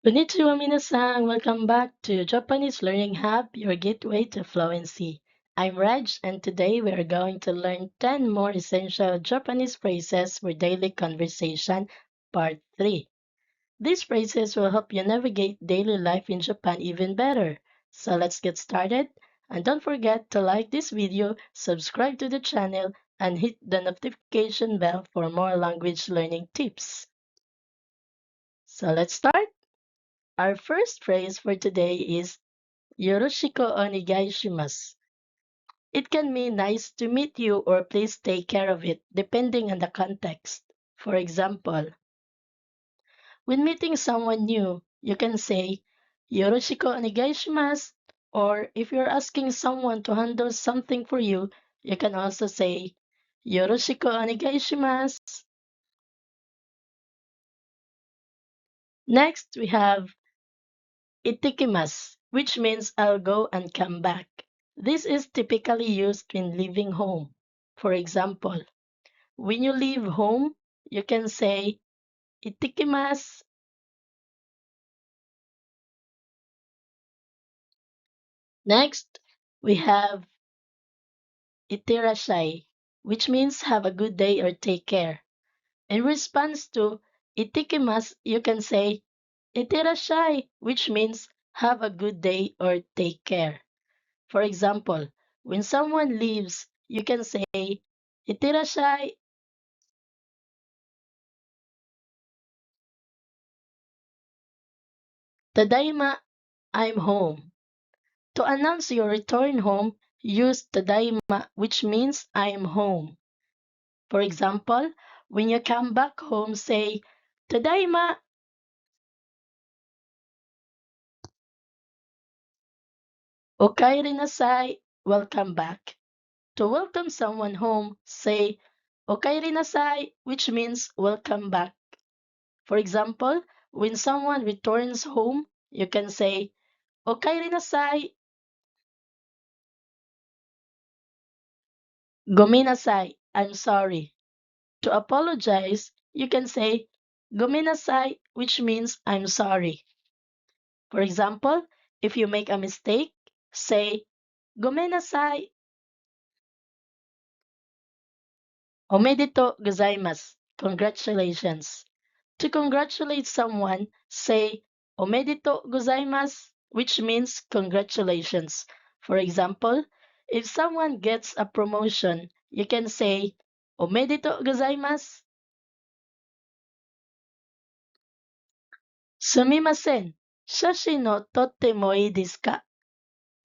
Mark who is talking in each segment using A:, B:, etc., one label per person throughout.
A: Konnichiwa minasan! Welcome back to Japanese Learning Hub, your gateway to fluency. I'm Raj, and today we are going to learn 10 more essential Japanese phrases for daily conversation, part 3. These phrases will help you navigate daily life in Japan even better. So let's get started. And don't forget to like this video, subscribe to the channel, and hit the notification bell for more language learning tips. So let's start. Our first phrase for today is Yoroshiku onegai shimasu. It can mean nice to meet you or please take care of it, depending on the context. For example, when meeting someone new, you can say Yoroshiku onegai shimasu, or if you're asking someone to handle something for you, you can also say Yoroshiku onegai shimasu. Next, we have Itikimasu, which means I'll go and come back. This is typically used when leaving home. For example, when you leave home, you can say Itikimasu. Next, we have Iterashai, which means have a good day or take care. In response to Itikimasu, you can say Iterashai, which means have a good day or take care. For example, when someone leaves, you can say Iterashai. Tadaima, I'm home. To announce your return home, use Tadaima, which means I'm home. For example, when you come back home, say Tadaima. Okaeri nasai, welcome back. To welcome someone home, say Okaeri nasai, which means welcome back. For example, when someone returns home, you can say Okaeri nasai. Gomenasai, I'm sorry. To apologize, you can say gomenasai, which means I'm sorry. For example, if you make a mistake, say gomenasai. Omedetou gozaimasu. Congratulations. To congratulate someone, say omedetou gozaimasu, which means congratulations. For example, if someone gets a promotion, you can say omedetou gozaimasu. Sumimasen, shashi no totte mo ii desu ka?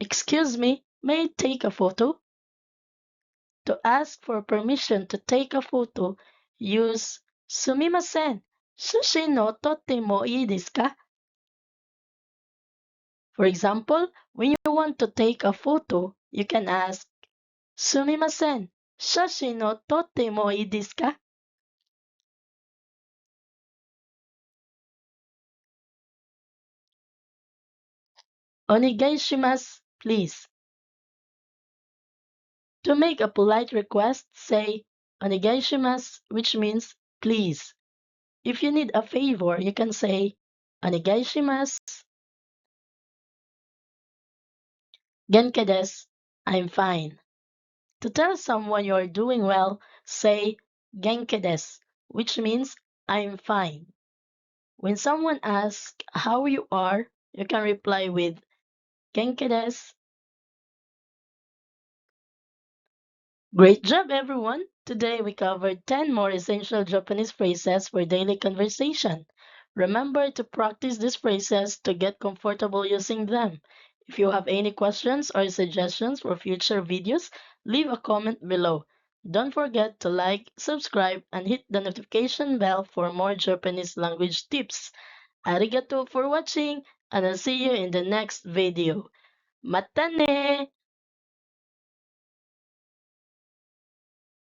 A: Excuse me, may I take a photo? To ask for permission to take a photo, use Sumimasen, shashi no totte mo ii desu ka? For example, when you want to take a photo, you can ask Sumimasen, shashi no totte mo ii desu ka? Onegai shimasu, please. To make a polite request, say Onegai shimasu, which means please. If you need a favor, you can say Onegai shimasu. Genki desu. I'm fine. To tell someone you are doing well, say Genki desu, which means I'm fine. When someone asks how you are, you can reply with Genki desu. Great job, everyone! Today we covered 10 more essential Japanese phrases for daily conversation. Remember to practice these phrases to get comfortable using them. If you have any questions or suggestions for future videos, leave a comment below. Don't forget to like, subscribe, and hit the notification bell for more Japanese language tips. Arigato for watching, and I'll see you in the next video. Mata ne!